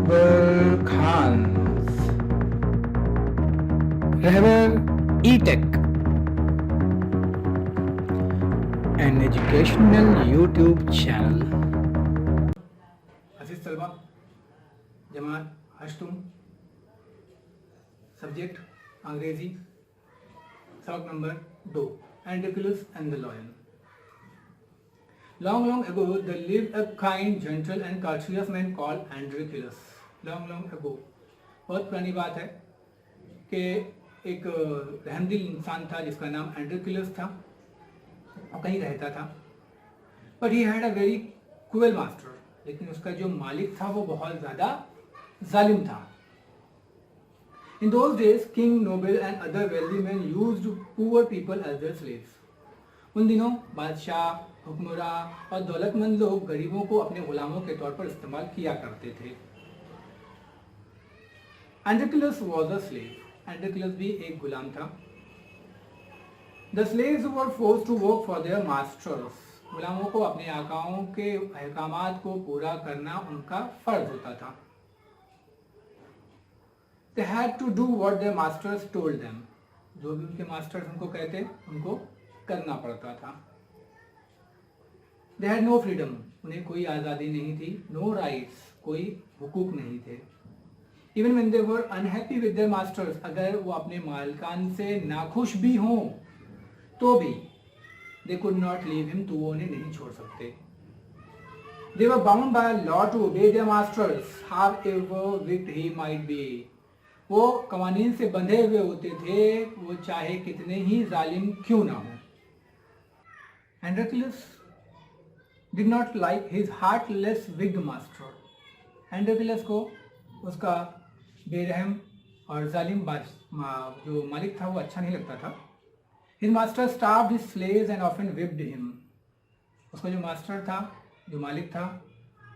Akbar Khan's Rehber E-Tech, an educational YouTube channel. अजीज तलबा, जमात हश्तुम, subject अंग्रेजी, सबक number 2, Androclus and the Lion. Long, long ago, there lived a kind, gentle and courteous man called Androclus. Long, long ago, बहुत पुरानी बात है कि एक रहमदिल इंसान था जिसका नाम एंड्रोक्लस था और कहीं रहता था. But he had a very cruel master, लेकिन उसका जो मालिक था वो बहुत ज़्यादा जालिम था. In those days, king, noble and other wealthy men used poor people as their slaves. उन दिनों बादशाह, हुक्मरान और दौलतमंद लोग गरीबों को अपने गुलामों के तौर पर इस्तेमाल किया करते थे. Androclus was a slave. Androclus भी एक गुलाम था. The slaves were forced to work for their masters. गुलामों को अपने आकाओं के अहकामात को पूरा करना उनका फर्ज होता था. They had to do what their masters told them. जो भी उनके मास्टर्स उनको कहते उनको करना पड़ता था. They had no freedom. उन्हें कोई आज़ादी नहीं थी. No rights. कोई हुकूक नहीं थे. Even when they were unhappy with their masters, अगर वो अपने मालिकान से नाखुश भी हों तो भी they could not leave him, तो वो उन्हें नहीं छोड़ सकते. They were bound by law to obey their masters, however wicked he might be. वो कवानीन से बंधे हुए होते थे, वो चाहे कितने ही जालिम क्यों ना हो. Androclus did not like his heartless wicked master. Androclus को उसका बेरहम और जालिम जो मालिक था वो अच्छा नहीं लगता था. His master starved his slaves and often whipped him. उसका जो मास्टर था, जो मालिक था,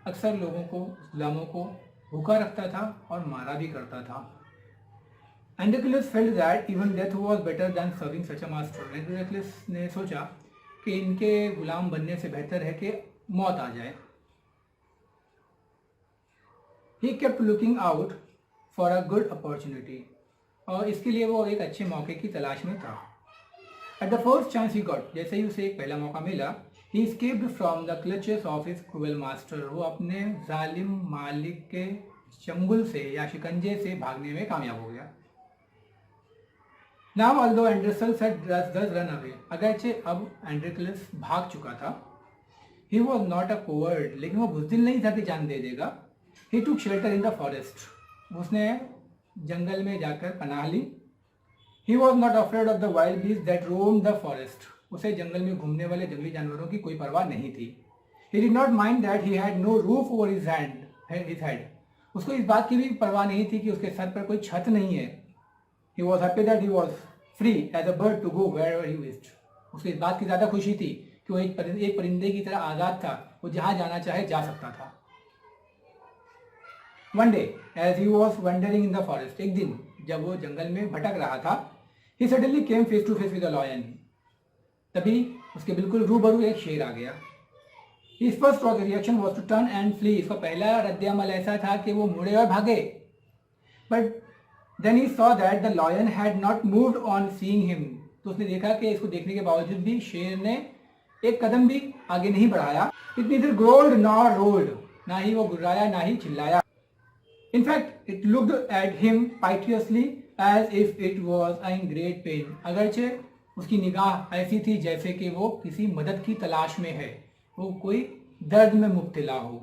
अक्सर लोगों को, गुलामों को भूखा रखता था और मारा भी करता था. Androclus felt that even death was better than serving such a master. Androclus ने सोचा कि इनके गुलाम बनने से बेहतर है कि मौत आ जाए. He kept looking out for a good opportunity. और इसके लिए वो एक अच्छे मौके की तलाश में था. At the first chance he got, जैसे ही उसे एक पहला मौका मिला, he escaped from the clutches of his cruel master. वो अपने जालिम मालिक के चंगुल से या शिकंजे से भागने में कामयाब हो गया. Now although Androclus had thus run away, अगरचे अब Androclus भाग चुका था, he was not a coward, लेकिन वो बुज़दिल नहीं था कि जान दे देगा. He took shelter in the forest. उसने जंगल में जाकर पनाह ली. He was not afraid of the wild beasts that roamed the forest. उसे जंगल में घूमने वाले जंगली जानवरों की कोई परवाह नहीं थी. He did not mind that he had no roof over his head. उसको इस बात की भी परवाह नहीं थी कि उसके सर पर कोई छत नहीं है. He was happy that he was free as a bird to go wherever he wished. उसको इस बात की ज़्यादा खुशी थी कि वो एक परिंदे की तरह आज़ाद था. वो जहाँ जाना चाहे जा सकता था. One day, as he was wandering in the forest, एक दिन जब वो जंगल में भटक रहा था, he suddenly came face to face with a lion. तभी उसके बिल्कुल रूबरू एक शेर आ गया. His first reaction was to turn and flee. इसका पहला रद्द-ए-अमल ऐसा था कि वो मुड़े और भागे. But then he saw that the lion had not moved on seeing him. तो उसने देखा कि इसको देखने के बावजूद भी शेर ने एक कदम भी आगे नहीं बढ़ाया. It neither growled nor roared. ना ही वो गुर्राया ना ही चिल्लाया. In fact, it looked at him piteously as if it was in great pain. अगरचे उसकी निगाह ऐसी थी जैसे कि वो किसी मदद की तलाश में है, वो कोई दर्द में मुब्तला हो.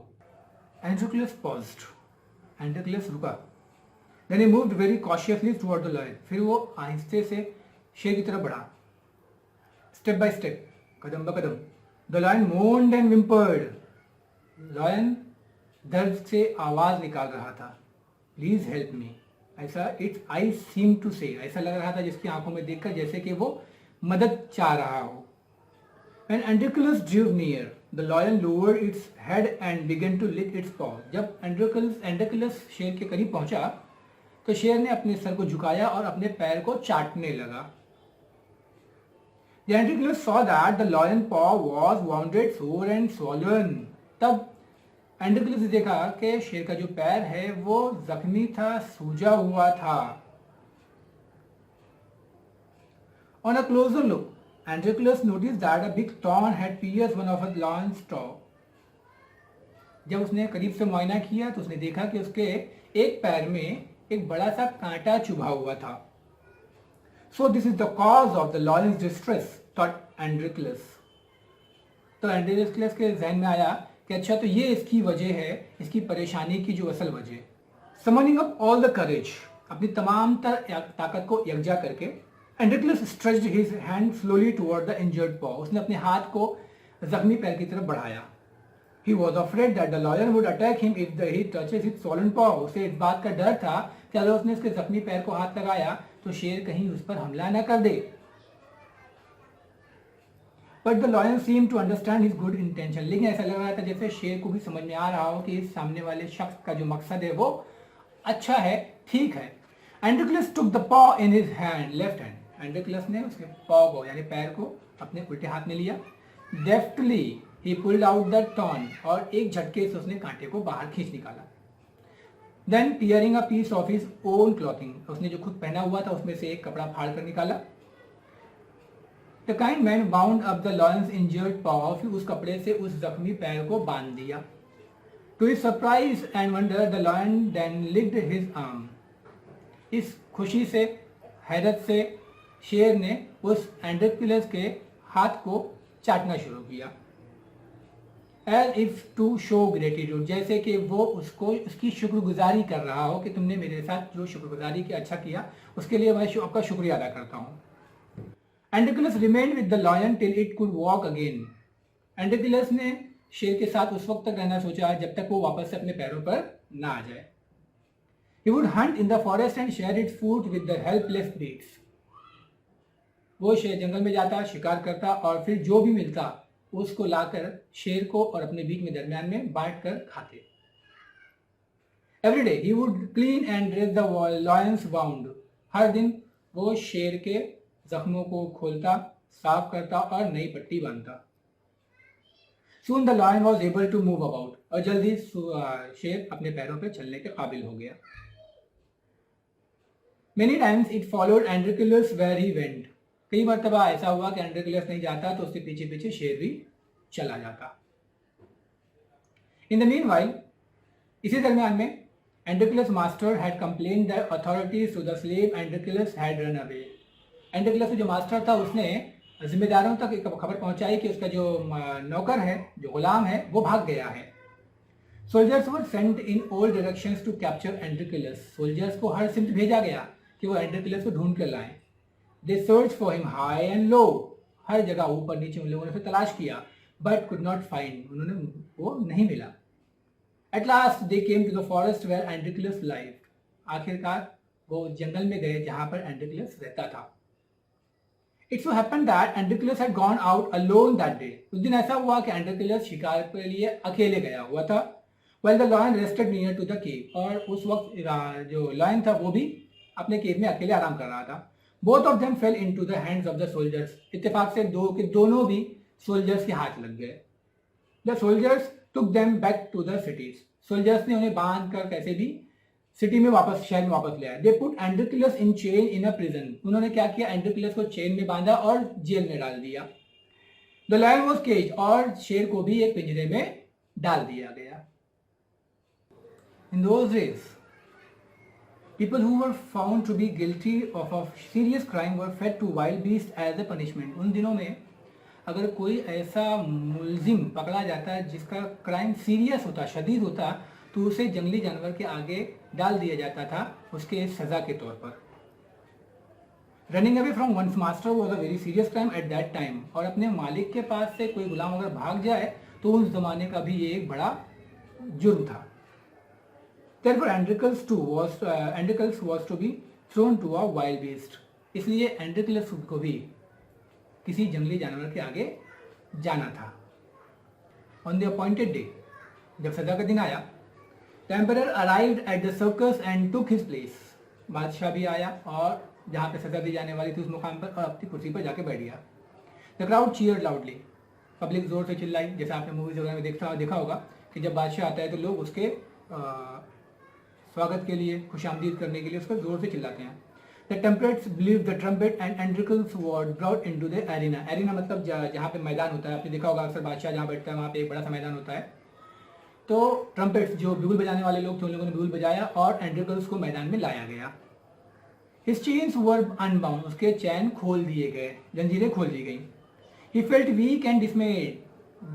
Androclus paused. Androclus रुका. Then he moved very cautiously toward the lion. फिर वो आहिस्ते से शेर की तरफ बढ़ा. Step by step, कदम ब कदम. The lion moaned and whimpered. Lion दर्द से आवाज निकाल रहा था. Please help me. ऐसा इट्स आई सीम टू से, ऐसा लग रहा था जिसकी आंखों में देखकर जैसे कि वो मदद चाह रहा हो. When Androclus drew near, the lion lowered its head and began to lick its paw. जब Androclus शेर के करीब पहुंचा तो शेर ने अपने सर को झुकाया और अपने पैर को चाटने लगा. The Androclus saw that the lion paw was wounded, sore and swollen. तब एंड्रिकलस ने देखा कि शेर का जो पैर है वो जख्मी था, सूजा हुआ था। On a closer look, Androclus noticed that a big thorn had pierced one of the lion's toe. जब उसने करीब से मुआयना किया तो उसने देखा कि उसके एक पैर में एक बड़ा सा कांटा चुभा हुआ था। So this is the cause of the lion's distress, thought Androclus. तो एंड्रिकलस के जहन में आया कि अच्छा तो ये इसकी वजह है, इसकी परेशानी की जो असल वजह। Summoning up all the courage, अपनी तमाम ताकत को यकजा करके एंड्रिकलस stretched his hand slowly toward the injured paw. उसने अपने हाथ को जख्मी पैर की तरफ बढ़ाया। He was afraid that the lion would attack him if he touches his swollen paw. उसे इस बात का डर था कि अगर उसने उसके जख्मी पैर को हाथ लगाया तो शेर कहीं उस पर हमला न कर दे। But the lion seemed to understand his good intention. लेकिन ऐसा लग रहा था जैसे शेर को भी समझ में आ रहा हो कि इस सामने वाले शख्स का जो मकसद है वो अच्छा है, ठीक है। Androclus took the paw in his hand, left hand. एंड्रिकलस ने उसके पाव को यानी पैर को अपने उल्टे हाथ में लिया। Deftly he pulled out the thorn, और एक झटके से उसने कांटे को बाहर खींच निकाला। Then tearing a piece of his own clothing, उसने जो खुद पहना हुआ था उसमें से एक कपड़ा फाड़ कर निकाला। The kind man bound up the lion's injured paw, फिर उस कपड़े से उस जख्मी पैर को बांध दिया। To his surprise and wonder, the lion then licked his arm. इस खुशी से, हैरत से शेर ने उस एंड्रिकलस के हाथ को चाटना शुरू किया। As if to show gratitude, जैसे कि वो उसको उसकी शुक्रगुजारी कर रहा हो कि तुमने मेरे साथ जो शुक्रगुजारी की अच्छा किया उसके लिए मैं आपका शुक्रिया अदा करता हूँ। एंड्रिकलस remained with the lion till it could walk again. एंड्रिकलस ने शेर के साथ उस वक्त तक रहना सोचा जब तक वो वापस से अपने पैरों पर ना आ जाए। He would hunt in the forest and share its food with the helpless beasts. वो शेर जंगल में जाता, शिकार करता और फिर जो भी मिलता उसको लाकर शेर को और अपने बीच में दरमियान में बांट कर खाते। Every day he would clean and dress the lion's wound. हर दिन वो शेर के जख्मों को खोलता, साफ करता और नई पट्टी बांधता। Soon the lion was able to move about. और जल्दी शेर अपने पैरों पर चलने के काबिल हो गया। Many times it followed Androclus where he went. कई मरतबा ऐसा हुआ कि एंड्रिकलस नहीं जाता तो उसके पीछे पीछे शेर भी चला जाता। इन द मीनवाइल, इसी दरमियान में Androcles master had complained the authorities to the slave Androcles had run away. Androcles जो मास्टर था उसने जिम्मेदारों तक एक खबर पहुंचाई कि उसका जो नौकर है, जो गुलाम है, वो भाग गया है। Soldiers were sent in all directions to capture Androcles. Soldiers को हर सिमत भेजा गया कि वो एंड्रिकलस को ढूंढ कर लाएं। They searched for him high and low. हर जगह ऊपर नीचे उन लोगों ने उसे तलाश किया, but could not find. उन्होंने वो नहीं मिला। At last they came to the forest where Androclus lived. आखिरकार वो जंगल में गए जहां पर एंड्रिकलस रहता था। It so happened that Androclus had gone out alone that day. उस दिन ऐसा हुआ कि एंड्रिकलस शिकार के लिए अकेले गया हुआ था। While the lion rested near to the cave. और उस वक्त जो लायन था वो भी अपने केव में अकेले आराम कर रहा था। Both of them fell into the hands of the soldiers. इत्तेफाक से दोनों भी सोल्जर्स के हाथ लग गए। The soldiers took them back to the cities. Soldiers ने उन्हें बांध कर कैसे भी सिटी में वापस, शहर में वापस ले आए। They put Androclus in chain in a prison. उन्होंने क्या किया, एंड्रिकलस को चेन में बांधा और जेल में डाल दिया। The lion was caged. और शेर को भी एक पिंजरे में डाल दिया गया। In those days, people who were found to be guilty of a serious crime were fed to wild beasts as a punishment. उन दिनों में अगर कोई ऐसा मुलजिम पकड़ा जाता जिसका क्राइम सीरियस होता, शदीद होता, तो उसे जंगली जानवर के आगे डाल दिया जाता था उसके सजा के तौर पर। Running away from one's master was a very serious crime at that time. और अपने मालिक के पास से कोई गुलाम अगर भाग जाए तो उस जमाने का भी ये एक बड़ा जुर्म था। Therefore, Androclus was to be thrown to a wild beast. इसलिए एंड्रिकलस को भी किसी जंगली जानवर के आगे जाना था। On the appointed day, जब सजा का दिन आया, the emperor arrived at the circus and took his place. बादशाह भी आया और जहाँ पे सजा दी जाने वाली थी उस मुकाम पर और अपनी कुर्सी पर जाके बैठ गया। The crowd cheered loudly. Public जोर से चिल्लाई, जैसा आपने मूवीज वगैरह में देखा होगा कि जब बादशाह आता है तो लोग उसके स्वागत के लिए, खुशामदीद करने के लिए उस पर जोर से चिल्लाते हैं। The temperates believe the trumpet and Androcles were brought into the arena. Arena मतलब जहाँ पे मैदान होता है, आपने देखा होगा अक्सर बादशाह जहाँ बैठता है वहाँ पे एक बड़ा सा मैदान होता है। तो ट्रम्पेट्स जो बिगुल बजाने वाले लोग थे उन लोगों ने बिगुल बजाया और एंड्रिकल्स को मैदान में लाया गया। हिज चेन्स वर अनबाउंड, उसके चैन खोल दिए गए, जंजीरें खोल दी गई। He felt weak and dismayed,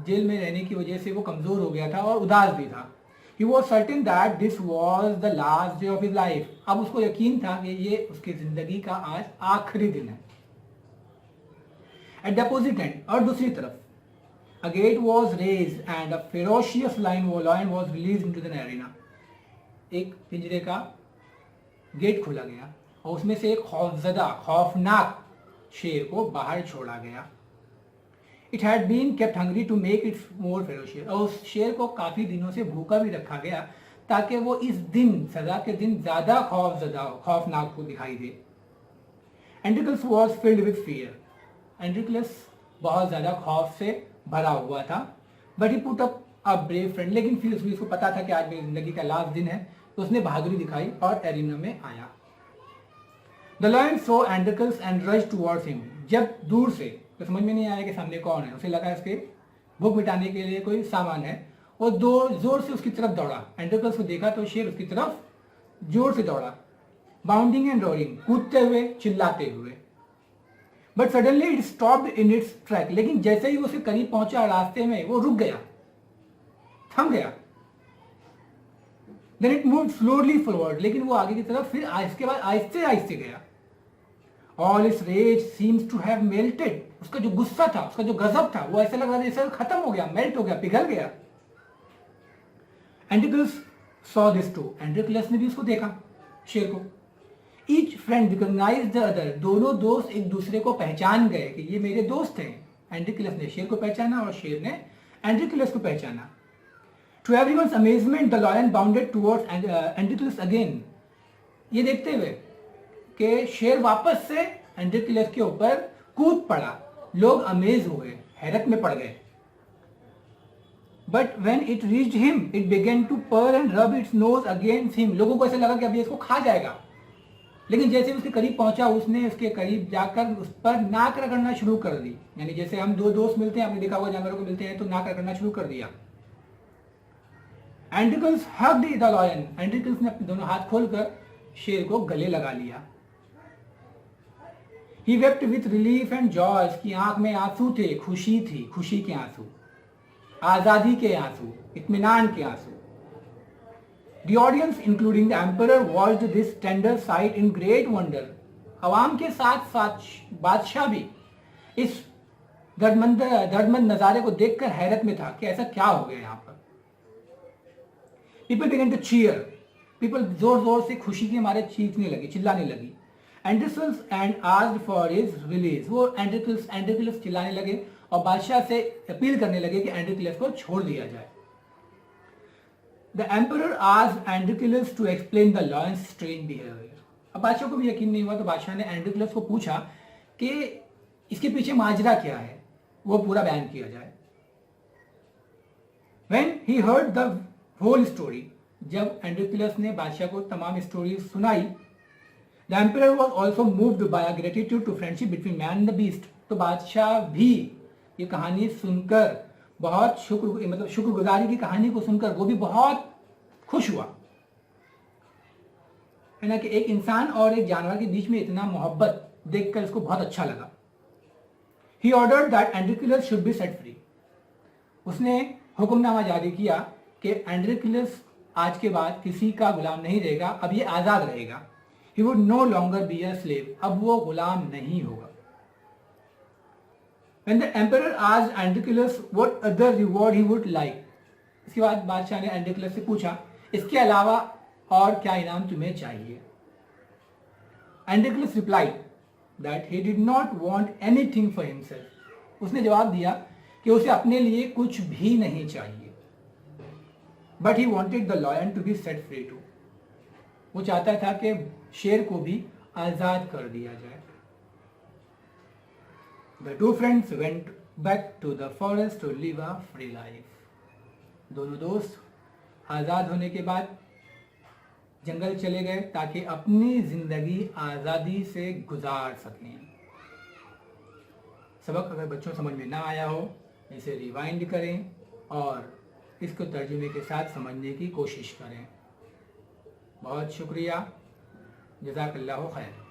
jail में रहने की वजह से वो कमजोर हो गया था और उदास भी था। He was certain that this was the last day of his life. अब उसको यकीन था कि ये उसकी जिंदगी का आज आखिरी दिन है। At the opposite end, और दूसरी तरफ, a gate was raised and a ferocious lion was released into the arena. एक पिंजरे का गेट खोला गया और उसमें से एक खौफजदा, खौफनाक शेर को बाहर छोड़ा गया। It had been kept hungry to make its more ferocious, और उस शेर को काफी दिनों से भूखा भी रखा गया ताकि वो इस दिन, सजा के दिन, ज्यादा खौफजदा, खौफनाक को दिखाई दे। एंड्रिकल्स वॉज फिल्ड विद फियर, एंड्रिकलस बहुत ज्यादा खौफ से भरा हुआ था। But he put up a brave friend, लेकिन फिर उसको पता था कि आज मेरी जिंदगी का लास्ट दिन है, तो उसने बहादुरी दिखाई और एरिना में आया। The lion saw Androcles and rush towards him, जब दूर से, तो समझ में नहीं आया कि सामने कौन है, उसे लगा इसके भूख मिटाने के लिए कोई सामान है, वो जोर से उसकी तरफ दौड़ा। एंड्रिकल्स को देखा तो शेर उसकी तरफ जोर से दौड़ा, बाउंडिंग एंड रोरिंग, कूदते हुए, चिल्लाते हुए। But suddenly it stopped in its track, लेकिन जैसे ही वो उसके करीब पहुंचा रास्ते में वो रुक गया, थम गया। Then it moved slowly forward, लेकिन वो आगे की तरफ फिर इसके बाद आहिस्ते आहिस्ते गया। All its rage seems to have melted, उसका जो गुस्सा था, उसका जो गजब था, वो ऐसा लग रहा था जैसे खत्म हो गया, मेल्ट हो गया, पिघल गया। एंड्रिकल्स saw this too, एंड्रिकलस ने भी उसको देखा, शेर को। Each friend recognized the other, दोनों दोस्त एक दूसरे को पहचान गए कि ये मेरे दोस्त हैं। एंड्रिकलस ने शेर को पहचाना और शेर ने एंड्रिकलस को पहचाना। To everyone's amazement, the lion bounded towards एंड्रिकलस again, ये देखते हुए कि शेर वापस से एंड्रिकलस के ऊपर कूद पड़ा। लोग अमेज हुए, हैरत में पड़ गए। But when it reached him it began to purr and rub its nose against him, लोगों को ऐसा लगा कि अभी इसको खा जाएगा, लेकिन जैसे उसके करीब पहुंचा उसने उसके करीब जाकर उस पर नाक रगड़ना शुरू कर दी। यानी जैसे हम दो दोस्त मिलते हैं, आपने देखा होगा जानवरों को मिलते हैं तो नाक रगड़ना शुरू कर दिया। एंड्रिकल्स हग्ड द लायन, एंड्रिकल्स ने अपने दोनों हाथ खोलकर शेर को गले लगा लिया। He wept with relief and joy, उसकी आंख में आंसू थे, खुशी थी, खुशी के आंसू, आजादी के आंसू, इत्मीनान के आंसू। The audience, including the emperor, watched this tender sight in great wonder. अवाम के साथ साथ बादशाह भी इस दर्दमंद नजारे को देखकर हैरत में था कि ऐसा क्या हो गया यहाँ पर। People began to cheer, people जोर जोर से खुशी के मारे चीखने लगे, चिल्लाने लगी। Androcles and asked for his release, वो एंड्रिकल्स चिल्लाने लगे और बादशाह से अपील करने लगे कि एंड्रिकल्स को छोड़ दिया जाए। The emperor asked Androcles to explain the lion's strange behaviour, अब बादशाह को भी यकीन नहीं हुआ तो बादशाह ने एंड्रिकल्स को पूछा कि इसके पीछे माजरा क्या है, वो पूरा बयान किया जाए। When he heard the whole story, जब एंड्रिकल्स ने बादशाह को तमाम स्टोरी सुनाई, The emperor was also moved by a gratitude to friendship between man and the beast, तो बादशाह भी ये कहानी सुनकर बहुत शुक्रगुजारी की कहानी को सुनकर वो भी बहुत खुश हुआ, है ना, कि एक इंसान और एक जानवर के बीच में इतना मोहब्बत देखकर इसको बहुत अच्छा लगा। He ordered that Androclus should be set free, उसने हुक्मनामा जारी किया कि एंड्रिकलस आज के बाद किसी का गुलाम नहीं रहेगा, अब ये आजाद रहेगा। He would no longer be a slave, अब वो गुलाम नहीं होगा। When the emperor asked Androclus what other reward he would like, इसके बाद बादशाह ने एंड्रिकलस से पूछा इसके अलावा और क्या इनाम तुम्हें चाहिए। Androclus replied that he did not want anything for himself, उसने जवाब दिया कि उसे अपने लिए कुछ भी नहीं चाहिए। But he wanted the lion to be set free too, वो चाहता था कि शेर को भी आजाद कर दिया जाए। The two friends went back to the forest to live a free life. दोनों दोस्त आज़ाद होने के बाद जंगल चले गए ताकि अपनी ज़िंदगी आज़ादी से गुजार सकें। सबक अगर बच्चों समझ में ना आया हो, इसे रिवाइंड करें और इसको तर्जुमे के साथ समझने की कोशिश करें। बहुत शुक्रिया। जज़ाकल्लाहु खैर।